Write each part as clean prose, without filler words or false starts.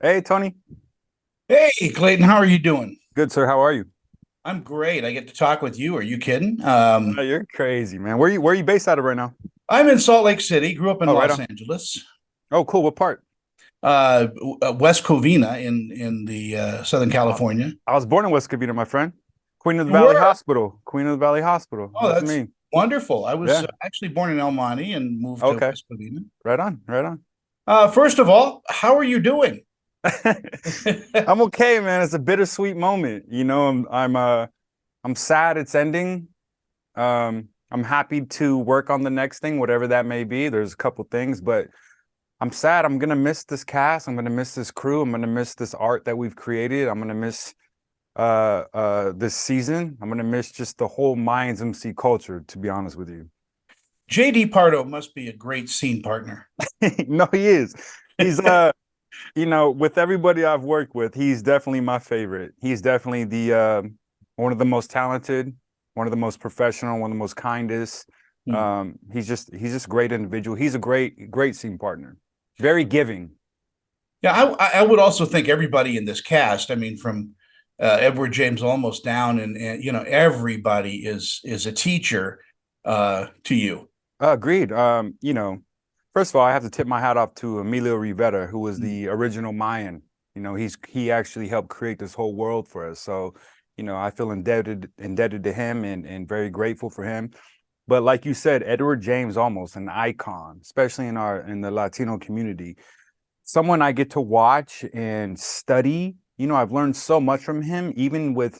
Hey, Tony. Hey, Clayton, how are you doing? Good, sir. How are you? I'm great. I get to talk with you. Are you kidding? You're crazy, man. Where you based out of right now? I'm in Salt Lake City, grew up in Oh, right Los on. Angeles, Oh, cool. What part? uh, West Covina in the Southern Uh, California. I was born in West Covina, my friend. Queen of the You Valley were? Hospital. Queen of the Valley Hospital. Oh, That's that's me. wonderful. I was Yeah. actually born in El Monte and moved to Okay. West Covina. Right on. Right on. First of all, how are you doing? I'm okay, man. It's a bittersweet moment. I'm sad it's ending. I'm happy to work on the next thing, whatever that may be. There's a couple things, but I'm sad. I'm gonna miss this cast. I'm gonna miss this crew. I'm gonna miss this art that we've created. I'm gonna miss this season. I'm gonna miss just the whole Mayans MC culture, to be honest with you. JD Pardo must be a great scene partner. No, he is. He's with everybody I've worked with, he's definitely my favorite. He's definitely the one of the most talented, one of the most professional, one of the most kindest. Hmm. He's just a great individual. He's a great scene partner. Very giving. Yeah, I would also think everybody in this cast. I mean, from Edward James almost down, and everybody is a teacher to you. Agreed. First of all, I have to tip my hat off to Emilio Rivera, who was the original Mayan. He actually helped create this whole world for us. So, I feel indebted to him and very grateful for him. But like you said, Edward James almost an icon, especially in the Latino community. Someone I get to watch and study. I've learned so much from him, even with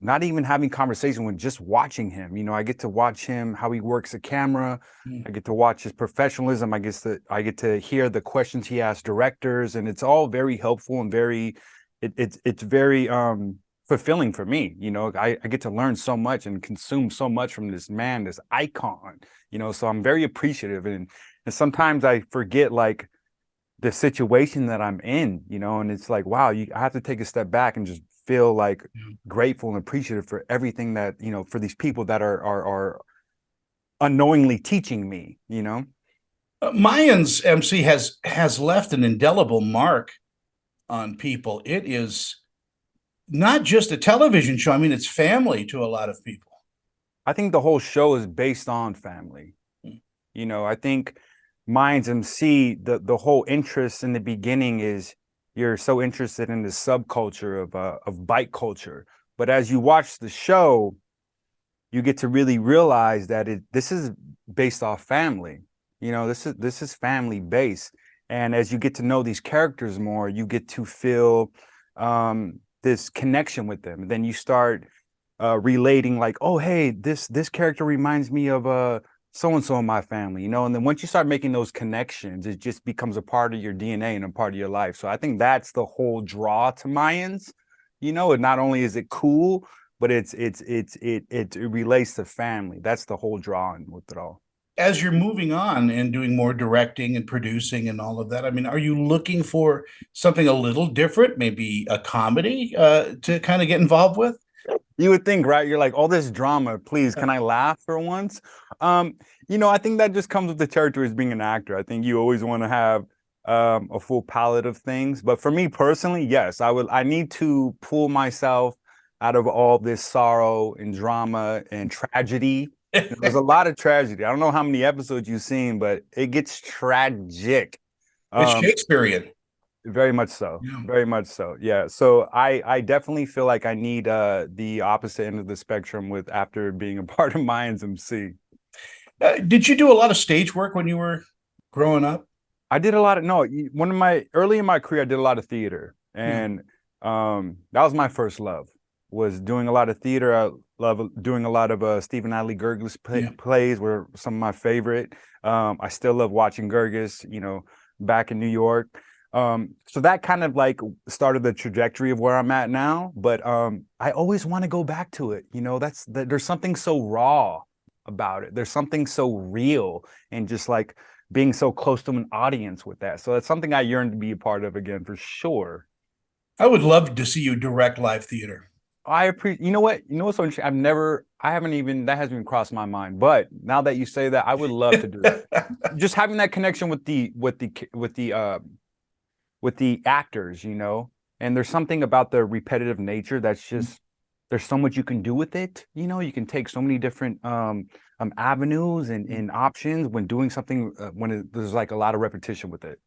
not even having conversation with just watching him. I get to watch him how he works a camera. I get to watch his professionalism. I get to hear the questions he asks directors, and it's all very helpful and it's very fulfilling for me. I get to learn so much and consume so much from this man, this icon. So I'm very appreciative, and sometimes I forget like the situation that I'm in, and it's like, wow, I have to take a step back and just feel like grateful and appreciative for everything that, for these people that are unknowingly teaching me. Mayans MC has left an indelible mark on people. It is not just a television show. I mean, it's family to a lot of people. I think the whole show is based on family. I think Minds MC, the whole interest in the beginning is you're so interested in the subculture of bike culture. But as you watch the show, you get to really realize that this is based off family. This is family based. And as you get to know these characters more, you get to feel this connection with them. And then you start relating like, oh, hey, this character reminds me of so and so in my family, and then once you start making those connections, it just becomes a part of your DNA and a part of your life. So I think that's the whole draw to Mayans. And not only is it cool, but it relates to family. That's the whole drawing with it all. As you're moving on and doing more directing and producing and all of that, I mean, are you looking for something a little different, maybe a comedy to kind of get involved with? You would think, right? You're like, all this drama, please, can I laugh for once? Um, I think that just comes with the territory as being an actor. I think you always want to have a full palette of things. But for me personally, yes, I need to pull myself out of all this sorrow and drama and tragedy. There's a lot of tragedy. I don't know how many episodes you've seen, but it gets tragic. It's Um, Shakespearean. very much so. Yeah. Very much so. Yeah. So I definitely feel like I need the opposite end of the spectrum with after being a part of Mayans MC. Did you do a lot of stage work when you were growing up? I did a lot of no, one of my early in my career I did a lot of theater, Hmm. and that was my first love, was doing a lot of theater. I love doing a lot of Stephen Adly Gerges Yeah. plays were some of my favorite. I still love watching Gerges, back in New York. So that kind of like started the trajectory of where I'm at now. But I always want to go back to it. There's something so raw about it. There's something so real and just like being so close to an audience with that. So that's something I yearn to be a part of again for sure. I would love to see you direct live theater. I appreciate. You know what's so interesting? I haven't even that hasn't even crossed my mind. But now that you say that, I would love to do that. Just having that connection with the with the actors, you know, and there's something about the repetitive nature that's just there's so much you can do with it. You know, you can take so many different avenues and options when doing something there's like a lot of repetition with it.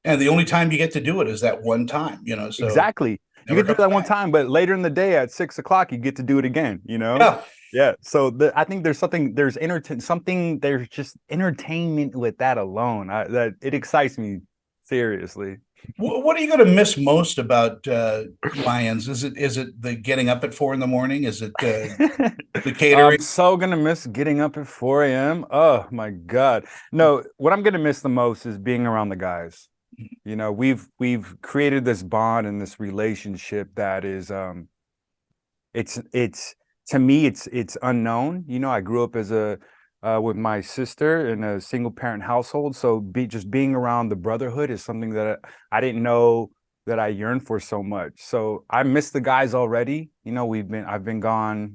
And the only time you get to do it is that one time, you know, so Exactly. You never get to do comes that one back. time, but later in the day at 6 o'clock, you get to do it again, you know? Yeah. Yeah. So I think there's just entertainment with that alone. That it excites me seriously. What are you going to miss most about Mayans? Is it the getting up at 4 in the morning? Is it the I'm catering? so gonna miss getting up at 4 a.m. Oh my God. No, what I'm gonna miss the most is being around the guys. You know, we've created this bond and this relationship that is it's to me it's unknown. You know, I grew up as a with my sister in a single parent household, so just being around the brotherhood is something that I didn't know that I yearned for so much. So I miss the guys already. You know, I've been gone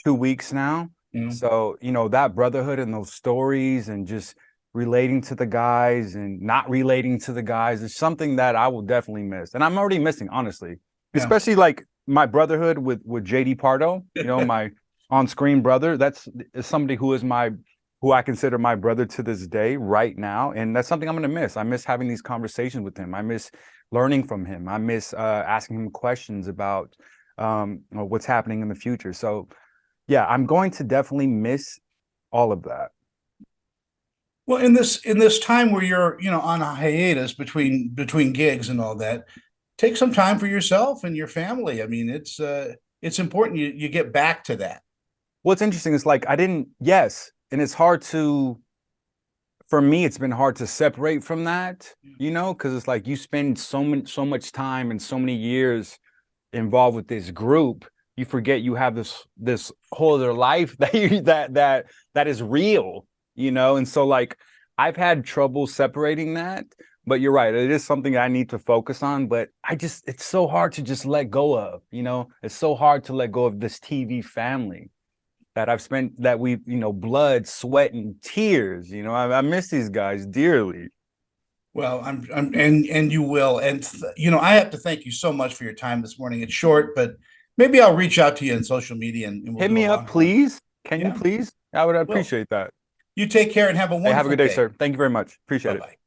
2 weeks now. Mm, So, you know, that brotherhood and those stories and just relating to the guys and not relating to the guys is something that I will definitely miss. And I'm already missing, honestly, yeah. especially like my brotherhood with JD Pardo, you know, my on-screen brother. That's is somebody who I consider my brother to this day right now. And that's something I'm going to miss. I miss having these conversations with him. I miss learning from him. I miss asking him questions about what's happening in the future. So, yeah, I'm going to definitely miss all of that. Well, in this time where you're, on a hiatus between gigs and all that, take some time for yourself and your family. I mean, it's important you get back to that. What's interesting is like I didn't, yes, and it's hard to, for me, it's been hard to separate from that, you know, because it's like you spend so much time and so many years involved with this group, you forget you have this whole other life that that is real, you know. And so like I've had trouble separating that, but you're right, it is something I need to focus on. But it's so hard to just let go of, you know. It's so hard to let go of this TV family that I've spent, that we've, you know, blood, sweat, and tears. You know, I miss these guys dearly. Well, and you will, and I have to thank you so much for your time this morning. It's short, but maybe I'll reach out to you in social media and we'll Hit do a me up, one-on-one. please. Can you Yeah, please? I would well, appreciate that. you take care and have a Hey, have a wonderful good day, day. sir. Thank you very much. Bye Appreciate it. bye.